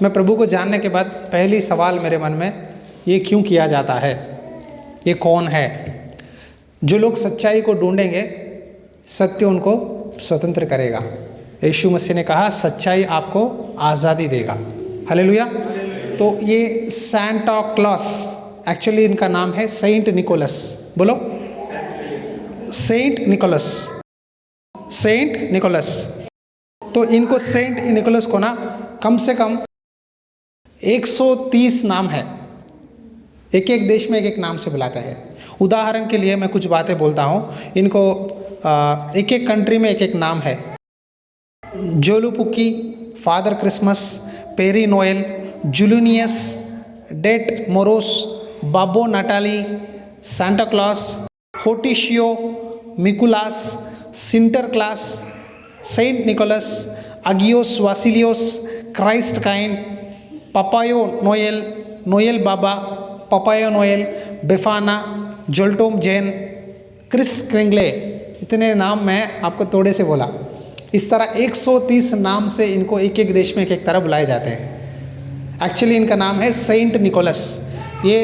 मैं प्रभु को जानने के बाद पहली सवाल मेरे मन में, ये क्यों किया जाता है, ये कौन है? जो लोग सच्चाई को ढूंढेंगे सत्य उनको स्वतंत्र करेगा। यीशु मसीह ने कहा सच्चाई आपको आज़ादी देगा। हालेलुया। तो ये सांता क्लॉस, एक्चुअली इनका नाम है सेंट निकोलस। बोलो, सेंट निकोलस, सेंट निकोलस। तो इनको सेंट निकोलस को ना कम से कम 130 नाम है, एक एक देश में एक एक नाम से बुलाते हैं। उदाहरण के लिए मैं कुछ बातें बोलता हूँ, इनको एक एक कंट्री में एक एक नाम है। Joulupukki, Father Christmas, Pere Noel, जुलिनियस, Ded Moroz, Babbo Natale, Santa Claus, होटिशियो, Mikulas, Sinterklaas, Saint Nicholas, Agios Vasilios, Christkind, Papai Noel, Noel Baba, Papai Noel, Befana, Jultomten, Kris Kringle. इतने नाम मैं आपको थोड़े से बोला। इस तरह 130 नाम से इनको एक एक देश में एक एक तरह बुलाए जाते हैं। एक्चुअली इनका नाम है सेंट निकोलस। ये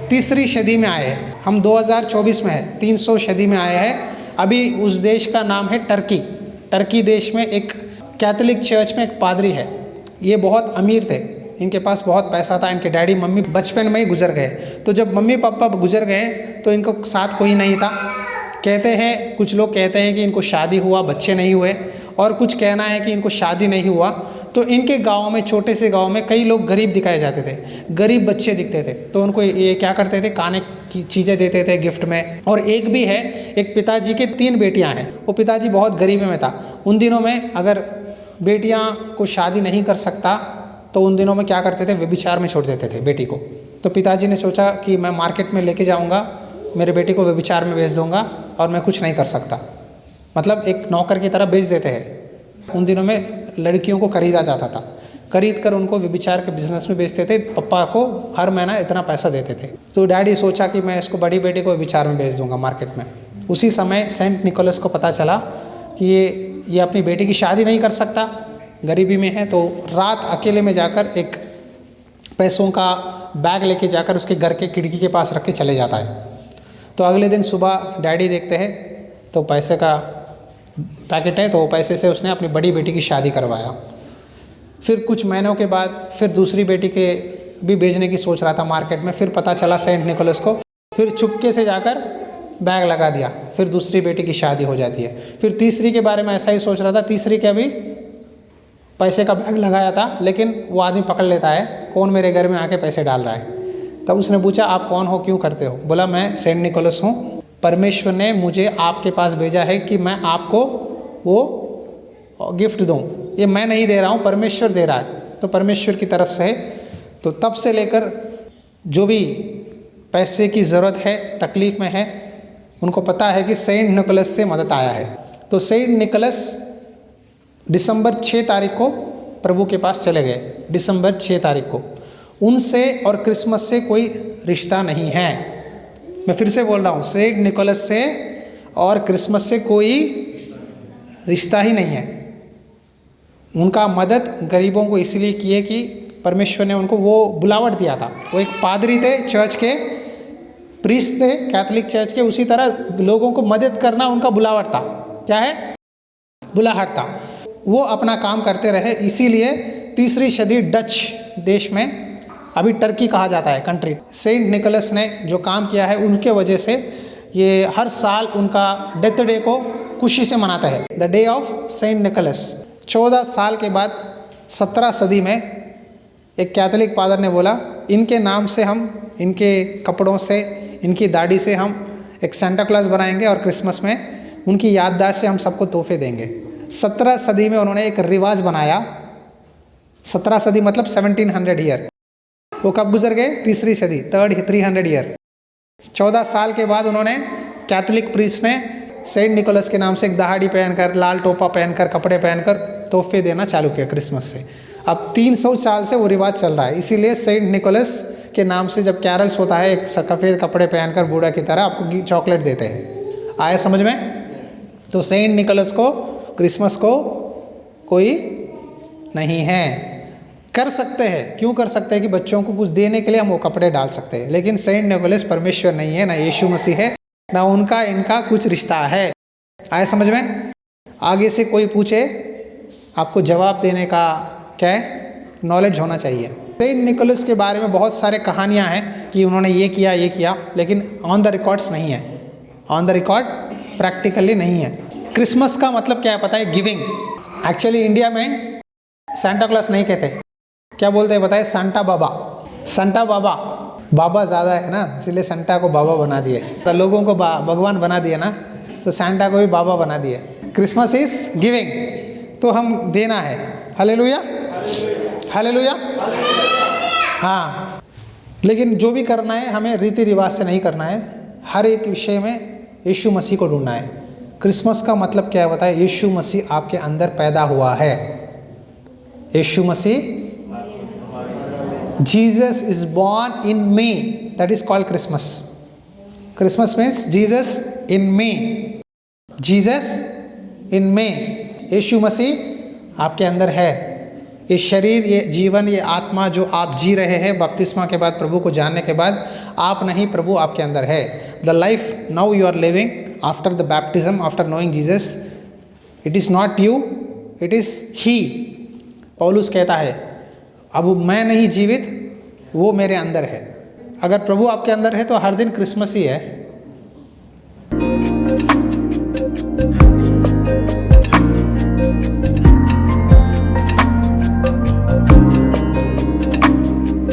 3री सदी में आए हैं, हम 2024 में है, 300 सदी में आए हैं। अभी उस देश का नाम है टर्की। टर्की देश में एक कैथोलिक चर्च में एक पादरी है। ये बहुत अमीर थे, इनके पास बहुत पैसा था। इनके डैडी मम्मी बचपन में ही गुजर गए। तो जब मम्मी पापा गुजर गए तो इनको साथ कोई नहीं था। कहते हैं, कुछ लोग कहते हैं कि इनको शादी हुआ, बच्चे नहीं हुए, और कुछ कहना है कि इनको शादी नहीं हुआ। तो इनके गांव में, छोटे से गांव में कई लोग गरीब दिखाए जाते थे, गरीब बच्चे दिखते थे। तो उनको ये क्या करते थे, खाने की चीज़ें देते थे गिफ्ट में। और एक भी है, एक पिताजी के 3 बेटियां हैं। वो पिताजी बहुत गरीबी में था। उन दिनों में अगर बेटियां को शादी नहीं कर सकता तो उन दिनों में क्या करते थे, व्यभिचार में छोड़ देते थे बेटी को। तो पिताजी ने सोचा कि मैं मार्केट में लेके जाऊँगा, मेरे बेटी को व्यभिचार में भेज दूँगा और मैं कुछ नहीं कर सकता। मतलब एक नौकर की तरह बेच देते हैं। उन दिनों में लड़कियों को खरीदा जाता था, खरीद कर उनको व्यभिचार के बिजनेस में बेचते थे। पापा को हर महीना इतना पैसा देते थे। तो डैडी सोचा कि मैं इसको, बड़ी बेटी को व्यभिचार में बेच दूंगा मार्केट में। उसी समय सेंट निकोलस को पता चला कि ये अपनी बेटी की शादी नहीं कर सकता, गरीबी में है। तो रात अकेले में जाकर एक पैसों का बैग लेके जाकर उसके घर के खिड़की के पास रख के चले जाता है। तो अगले दिन सुबह डैडी देखते हैं तो पैसे का पैकेट है, तो पैसे से उसने अपनी बड़ी बेटी की शादी करवाया। फिर कुछ महीनों के बाद फिर दूसरी बेटी के भी भेजने की सोच रहा था मार्केट में। फिर पता चला सेंट निकोलस को, फिर चुपके से जाकर बैग लगा दिया। फिर दूसरी बेटी की शादी हो जाती है। फिर तीसरी के बारे में ऐसा ही सोच रहा था, तीसरी का भी पैसे का बैग लगाया था, लेकिन वो आदमी पकड़ लेता है, कौन मेरे घर में आके पैसे डाल रहा है। तब उसने पूछा, आप कौन हो, क्यों करते हो? बोला, मैं सेंट निकोलस हूँ, परमेश्वर ने मुझे आपके पास भेजा है कि मैं आपको वो गिफ्ट दूँ। ये मैं नहीं दे रहा हूँ, परमेश्वर दे रहा है। तो परमेश्वर की तरफ से है। तो तब से लेकर जो भी पैसे की ज़रूरत है, तकलीफ़ में है, उनको पता है कि सेंट निकोलस से मदद आया है। तो सेंट निकोलस दिसंबर 6 तारीख को प्रभु के पास चले गए। दिसंबर 6 तारीख को। उनसे और क्रिसमस से कोई रिश्ता नहीं है। मैं फिर से बोल रहा हूँ, सेंट निकोलस से और क्रिसमस से कोई रिश्ता ही नहीं है। उनका मदद गरीबों को इसलिए की है कि परमेश्वर ने उनको वो बुलावट दिया था। वो एक पादरी थे, चर्च के प्रीस्ट थे, कैथोलिक चर्च के। उसी तरह लोगों को मदद करना उनका बुलावट था। क्या है? बुलाहट था। वो अपना काम करते रहे। इसीलिए 3री सदी डच देश में, अभी टर्की कहा जाता है कंट्री, सेंट निकोलस ने जो काम किया है उनके वजह से ये हर साल उनका डेथ डे को खुशी से मनाता है, the day of Saint Nicholas. 14 साल के बाद 17 सदी में एक कैथोलिक फादर ने बोला, इनके नाम से हम, इनके कपड़ों से, इनकी दाढ़ी से हम एक सेंटा क्लॉस बनाएंगे और क्रिसमस में उनकी याददाश्त से हम सबको तोहफे देंगे। 17 सदी में उन्होंने एक रिवाज बनाया। 17 सदी मतलब 1700 ईयर। वो कब गुजर गए? 3री सदी, 300 ईयर। 14 साल के बाद उन्होंने, कैथोलिक प्रीस्ट ने सेंट निकोलस के नाम से एक दहाड़ी पहनकर, लाल टोपा पहनकर, कपड़े पहनकर तोहफे देना चालू किया क्रिसमस से। अब 300 साल से वो रिवाज चल रहा है। इसीलिए सेंट निकोलस के नाम से जब कैरल्स होता है, एक सफ़ेद कपड़े पहनकर बूढ़ा की तरह आपको चॉकलेट देते हैं। आया समझ में? तो सेंट निकोलस को, क्रिसमस को कोई नहीं है। कर सकते हैं, क्यों कर सकते हैं कि बच्चों को कुछ देने के लिए हम वो कपड़े डाल सकते हैं, लेकिन सेंट निकोलस परमेश्वर नहीं है, ना यीशु मसीह है, ना उनका इनका कुछ रिश्ता है। आए समझ में? आगे से कोई पूछे आपको जवाब देने का क्या है, नॉलेज होना चाहिए। सेंट निकोलस के बारे में बहुत सारे कहानियाँ हैं कि उन्होंने ये किया, लेकिन ऑन द रिकॉर्ड्स नहीं है, ऑन द रिकॉर्ड प्रैक्टिकली नहीं है। क्रिसमस का मतलब क्या है पता है? गिविंग। एक्चुअली इंडिया में सांता क्लॉस नहीं कहते, क्या बोलते हैं बताए? सांता बाबा। सांता बाबा, बाबा ज़्यादा है ना, इसलिए सांता को बाबा बना दिए। तो लोगों को भगवान बना दिए ना, तो सांता को भी बाबा बना दिए। क्रिसमस इज गिविंग, तो हम देना है। Hallelujah, hallelujah. हाँ, लेकिन जो भी करना है हमें रीति रिवाज से नहीं करना है, हर एक विषय में यीशु मसीह को ढूंढना है। क्रिसमस का मतलब क्या है बताए? यीशु मसीह आपके अंदर पैदा हुआ है। यीशु मसीह, Jesus is born in me, that is called Christmas. Christmas means Jesus in me, Jesus in me. यीशु मसीह आपके अंदर है। ये शरीर, ये जीवन, ये आत्मा जो आप जी रहे हैं बपतिस्मा के बाद, प्रभु को जानने के बाद, आप नहीं, प्रभु आपके अंदर है। The life now you are living after the baptism, after knowing Jesus, it is not you, it is he. पौलुस कहता है अब मैं नहीं जीवित, वो मेरे अंदर है। अगर प्रभु आपके अंदर है तो हर दिन क्रिसमस ही है।